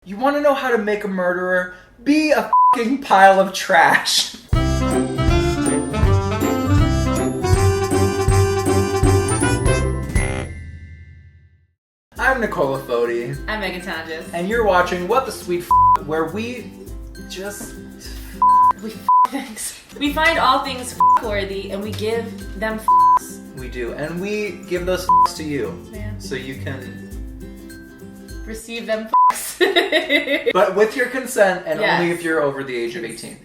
You want to know how to make a murderer? Be a fucking pile of trash. I'm Nicola Foti. I'm Megan Tonjes. And you're watching What the Sweet where we just We things. We find all things worthy and we give them We do. And we give those to you. Man. So you can receive them but with your consent and yes. only if you're over the age of 18.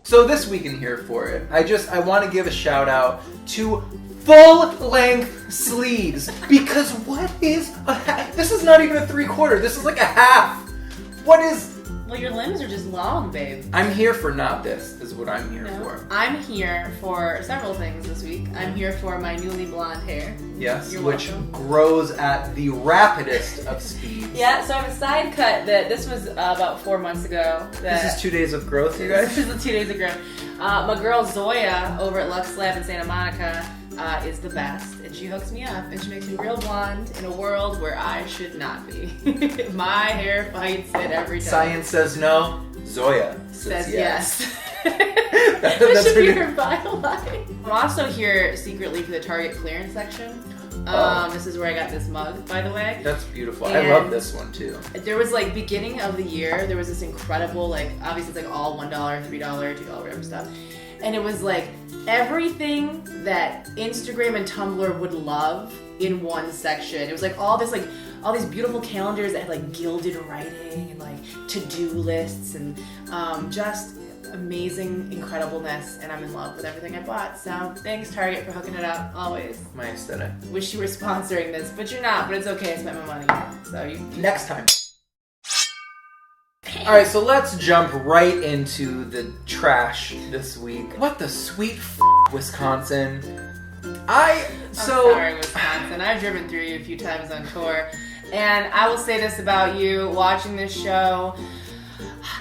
So this week in Here For It, I want to give a shout out to full-length sleeves. Because what is a half? This is not even a 3/4. This is like a half. What is... Well, your limbs are just long, babe. I'm here for not this, is what I'm here for. I'm here for several things this week. I'm here for my newly blonde hair. Yes, You're which welcome. grows at the rapidest of speeds. Yeah, so I have a side cut that this was about 4 months ago. This is 2 days of growth, you guys? This is the 2 days of growth. My girl Zoya over at Lux Lab in Santa Monica is the best, and she hooks me up, and she makes me real blonde in a world where I should not be. My hair fights it every time. Science says no, Zoya says yes. That should be her byline. I'm also here secretly for the Target clearance section. This is where I got this mug, by the way. That's beautiful. And I love this one too. there was like beginning of the year, there was this incredible obviously it's like all $1, $3, $2, whatever stuff. And it was like everything that Instagram and Tumblr would love in one section. It was like all these beautiful calendars that had like gilded writing and like to-do lists and just amazing incredibleness, and I'm in love with everything I bought. So thanks Target for hooking it up, always. My aesthetic. Wish you were sponsoring this, but you're not, but it's okay, I spent my money. So you next time. Alright, so let's jump right into the trash this week. What the sweet Wisconsin. I'm sorry, Wisconsin. I've driven through you a few times on tour, and I will say this about you, watching this show,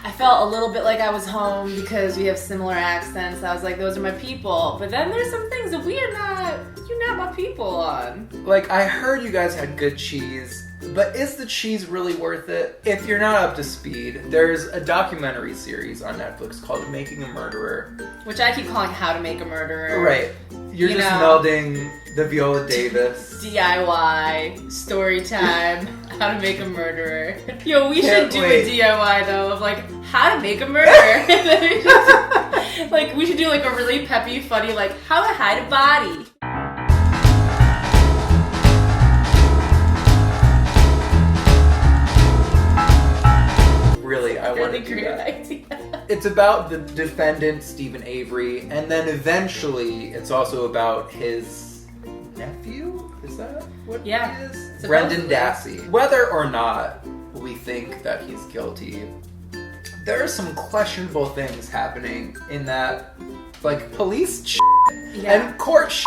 I felt a little bit like I was home because we have similar accents. I was like, those are my people. But then there's some things that you're not my people on. Like, I heard you guys had good cheese, but is the cheese really worth it? If you're not up to speed, there's a documentary series on Netflix called Making a Murderer. Which I keep calling How to Make a Murderer. Right. You're just melding the Viola Davis. DIY, story time, How to Make a Murderer. Yo, we Can't should do wait. a DIY though of like How to Make a Murderer. Like we should do like a really peppy, funny like How to Hide a Body. Really, I want to do that. Idea. It's about the defendant, Stephen Avery, and then eventually it's also about his nephew? Is that what he is? Brendan Dassey. Whether or not we think that he's guilty, there are some questionable things happening in that, like, police shit and court shit.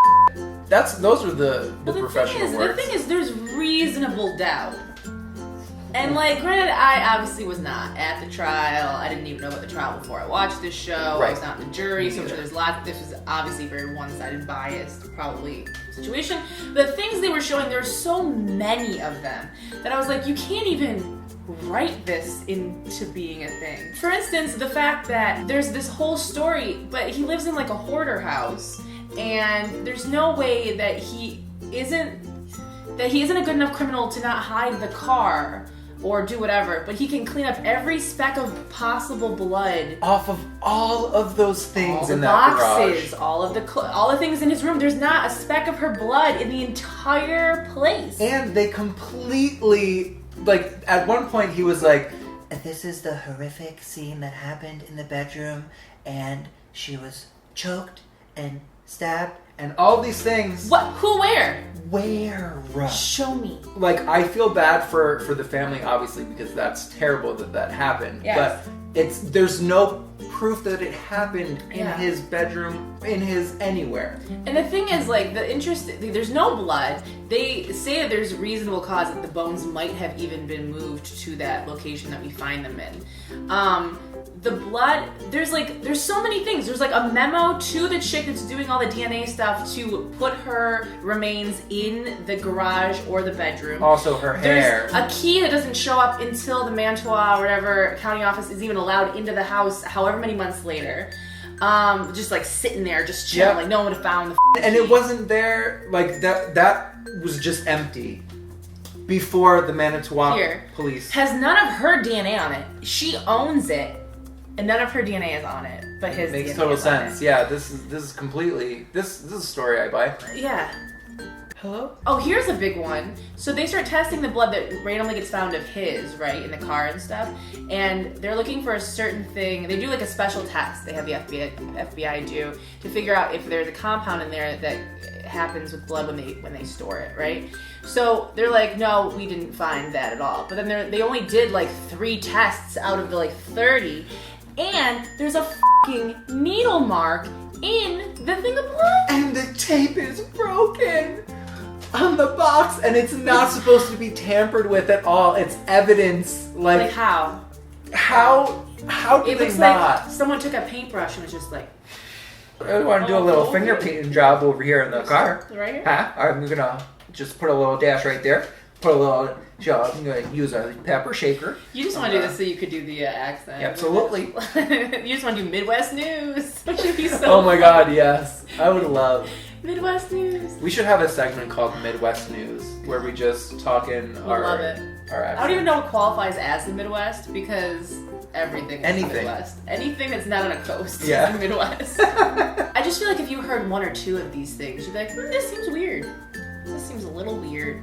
Those are the professional words. The thing is, there's reasonable doubt. And like, granted, I obviously was not at the trial. I didn't even know about the trial before I watched this show. Right. I was not in the jury, so I'm sure there's lots. This was obviously a very one-sided, biased, probably situation. The things they were showing, there's so many of them that I was like, you can't even write this into being a thing. For instance, the fact that there's this whole story, but he lives in like a hoarder house, and there's no way that he isn't a good enough criminal to not hide the car or do whatever, but he can clean up every speck of possible blood off of all of those things in that boxes, garage. all the things in his room. There's not a speck of her blood in the entire place. And they completely, like, at one point he was like, this is the horrific scene that happened in the bedroom, and she was choked and stabbed and all these things. What? Who? Where? Where? Show me. Like, I feel bad for the family, obviously, because that's terrible that happened. Yes. But there's no proof that it happened in his bedroom, in his anywhere. And the thing is, like, there's no blood. They say that there's reasonable cause that the bones might have even been moved to that location that we find them in. The blood, there's so many things. There's like a memo to the chick that's doing all the DNA stuff to put her remains in the garage or the bedroom. Also her hair. There's a key that doesn't show up until the Mantua or whatever county office is even allowed into the house however many months later. Just like sitting there, just chilling, like no one would have found the and key. It wasn't there, like that was just empty before the Manitowoc police. Has none of her DNA on it. She owns it. And none of her DNA is on it, but his makes DNA total is on sense. it. Yeah, this is completely this is a story I buy. Yeah. Hello? Oh, here's a big one. So they start testing the blood that randomly gets found of his, right, in the car and stuff. And they're looking for a certain thing. They do like a special test. They have the FBI do to figure out if there's a compound in there that happens with blood when they store it, right? So they're like, no, we didn't find that at all. But then they only did like 3 tests out of the like 30. And there's a fucking needle mark in the thing of blood. And the tape is broken on the box, and it's not supposed to be tampered with at all. It's evidence. Like how? How do it they looks not? Like someone took a paintbrush and was just like, I want to do a little finger painting job over here in the car. Right here? Huh? I'm gonna just put a little dash right there. Put a little job. I'm gonna use a pepper shaker. You just want to do this so you could do the accent. Absolutely. You just want to do Midwest news. Which would be so Oh my god, yes. I would love. Midwest news. We should have a segment called Midwest News where we just talk in our love it. Our accent. I don't even know what qualifies as the Midwest because everything is the Midwest. Anything that's not on a coast is the Midwest. I just feel like if you heard 1 or 2 of these things, you'd be like, this seems weird. This seems a little weird.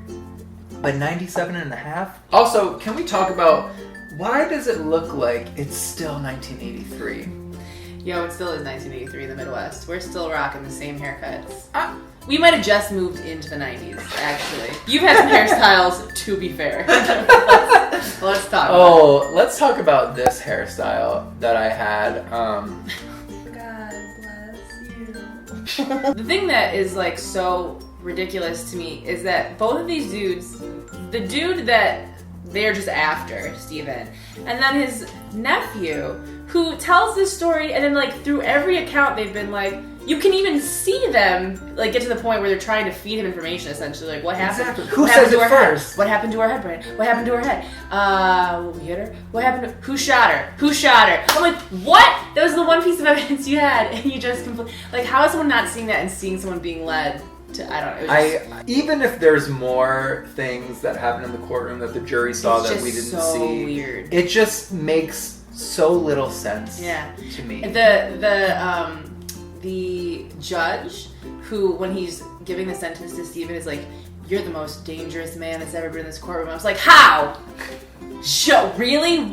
But 97.5? Also, can we talk about why does it look like it's still 1983? Yo, it still is 1983 in the Midwest. We're still rocking the same haircuts. We might have just moved into the 90s, actually. You've had some hairstyles, to be fair. Let's talk about it. Let's talk about this hairstyle that I had. God bless you. The thing that is like so ridiculous to me is that both of these dudes, the dude that they're just after, Steven, and then his nephew, who tells this story, and then like through every account they've been like, you can even see them like get to the point where they're trying to feed him information, essentially, like what happened. Exactly. Who says it first? What happened to her head, Brian? What happened to her head? We hit her. What happened to who shot her? Who shot her? I'm like, what? That was the one piece of evidence you had, and you just like, how is someone not seeing that and seeing someone being led? I don't know. Even if there's more things that happen in the courtroom that the jury saw that we didn't see, weird. It just makes so little sense to me. The judge who, when he's giving the sentence to Steven, is like, you're the most dangerous man that's ever been in this courtroom. I was like, how? Really?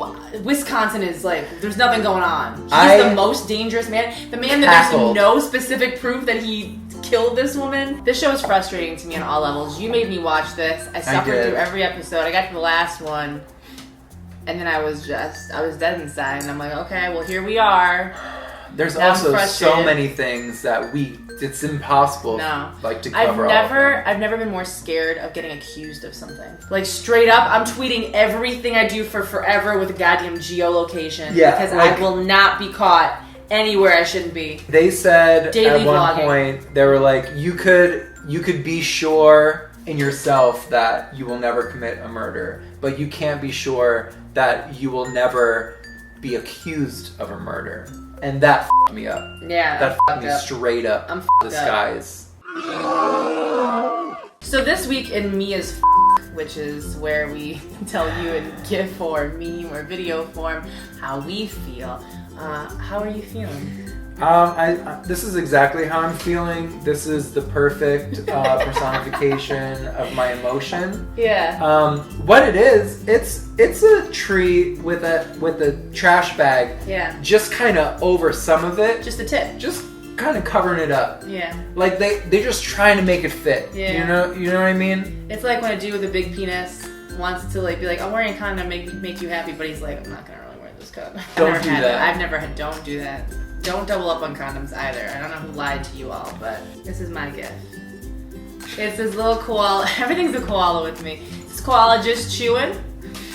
Wisconsin is like, there's nothing going on. He's the most dangerous man. The man that there's no specific proof that he killed this woman. This show is frustrating to me on all levels. You made me watch this. I suffered through every episode. I got to the last one, and then I was dead inside. And I'm like, okay, well, here we are. There's also so many things that it's impossible to cover I've never been more scared of getting accused of something. Like, straight up, I'm tweeting everything I do for forever with a goddamn geolocation. Yeah, because I will not be caught anywhere I shouldn't be. They said Daily at one vlogging. point, they were like, you could be sure in yourself that you will never commit a murder, but you can't be sure that you will never be accused of a murder. And that f***ed me up. Yeah, that f***ed me straight up. I'm disguise. So this week in Mia's which is where we tell you in GIF or meme or video form how we feel. How are you feeling? This is exactly how I'm feeling. This is the perfect personification of my emotion. Yeah. What it is, it's a tree with a trash bag. Yeah. Just kind of over some of it. Just a tip. Just kind of covering it up. Yeah. Like they're just trying to make it fit. Yeah. You know what I mean? It's like when a dude with a big penis wants to like be like, I'm wearing a condom make you happy, but he's like, I'm not gonna really wear this code. Don't do that. I've never had. Don't do that. Don't double up on condoms either. I don't know who lied to you all, but this is my gift. It's this little koala. Everything's a koala with me. This koala just chewing,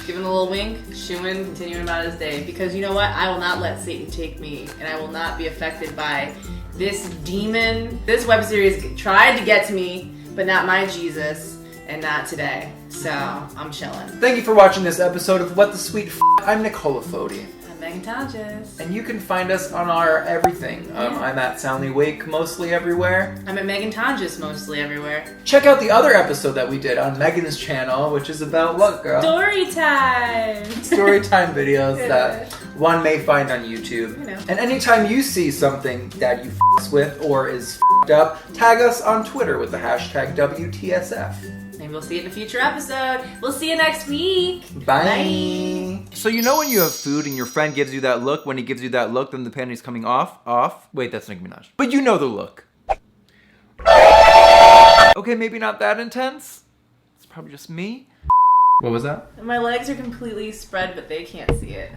giving a little wink, chewing, continuing about his day. Because you know what? I will not let Satan take me, and I will not be affected by this demon. This web series tried to get to me, but not my Jesus, and not today. So I'm chilling. Thank you for watching this episode of What the Sweet F***. I'm Nicola Foti. Megan Tonjes. And you can find us on our everything. I'm at soundlyawake mostly everywhere. I'm at Megan Tonjes mostly everywhere. Check out the other episode that we did on Megan's channel, which is about what, girl? Story time! Story time videos that one may find on YouTube. You know. And anytime you see something that you f***s with or is f***ed up, tag us on Twitter with the hashtag WTSF. Maybe we'll see it in a future episode. We'll see you next week. Bye. So you know when you have food and your friend gives you that look, when he gives you that look, then the panty's coming off? Wait, that's Nicki Minaj. But you know the look. Okay, maybe not that intense. It's probably just me. What was that? My legs are completely spread, but they can't see it.